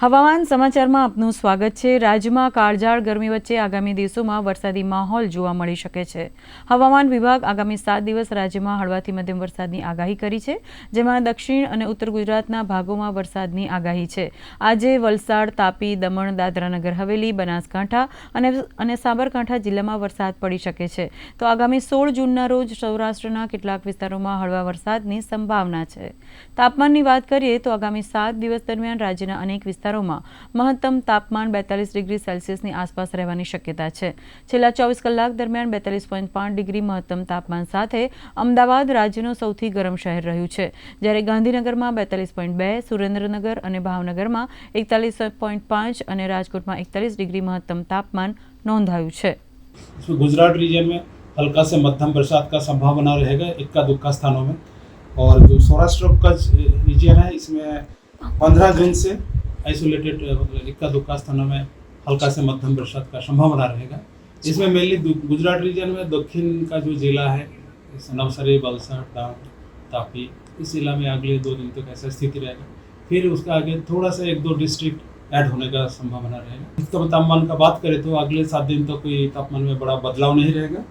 હવામાન સમાચારમાં આપનું સ્વાગત છે। રાજ્યમાં કાળઝાળ ગરમી વચ્ચે આગામી દિવસોમાં વરસાદી માહોલ જોવા મળી શકે છે। હવામાન વિભાગ આગામી 7 દિવસ રાજ્યમાં હળવાથી મધ્યમ વરસાદની આગાહી કરી છે, જેમાં દક્ષિણ અને ઉત્તર ગુજરાતના ભાગોમાં વરસાદની આગાહી છે। આજે વલસાડ, તાપી, દમણ, દાદરાનગર હવેલી, બનાસકાંઠા અને સાબરકાંઠા જિલ્લામાં વરસાદ પડી શકે છે, તો આગામી 16 જૂનના રોજ સૌરાષ્ટ્રના કેટલાક વિસ્તારોમાં હળવા વરસાદની સંભાવના છે। તાપમાનની વાત કરીએ તો આગામી 7 દિવસ દરમિયાન રાજ્યના અનેક વિસ્તારોમાં મહત્તમ તાપમાન 42 ડિગ્રી સેલ્સિયસની આસપાસ રહેવાની શક્યતા છે। છેલ્લા 24 કલાક દરમિયાન 42.5 ડિગ્રી મહત્તમ તાપમાન સાથે અમદાવાદ રાજ્યનું સૌથી ગરમ શહેર રહ્યું છે, જ્યારે ગાંધીનગરમાં 42.2, સુરેન્દ્રનગર અને ભાવનગરમાં 41.5 અને રાજકોટમાં 41 ડિગ્રી મહત્તમ તાપમાન નોંધાયું છે। गुजरात रीजन में हल्का से मध्यम बरसात का संभावना रहेगा इक्का दुक्का स्थानों में। और जो सौराष्ट्र का रीजन है इसमें 15 जून से आइसोलेटेड मतलब इक्का दुक्का स्थानों में हल्का से मध्यम बरसात का संभावना रहेगा। इसमें मेनली गुजरात रीजन में दक्षिण का जो जिला है नवसारी, वलसाड, डांग, तापी, इस जिला में अगले 2 दिन तक ऐसा स्थिति रहेगा। फिर उसका आगे थोड़ा सा 1-2 डिस्ट्रिक्ट ऐड होने का संभावना रहेगा। अधिकतम तापमान का बात करें तो अगले 7 दिन तक कोई तापमान में बड़ा बदलाव नहीं रहेगा।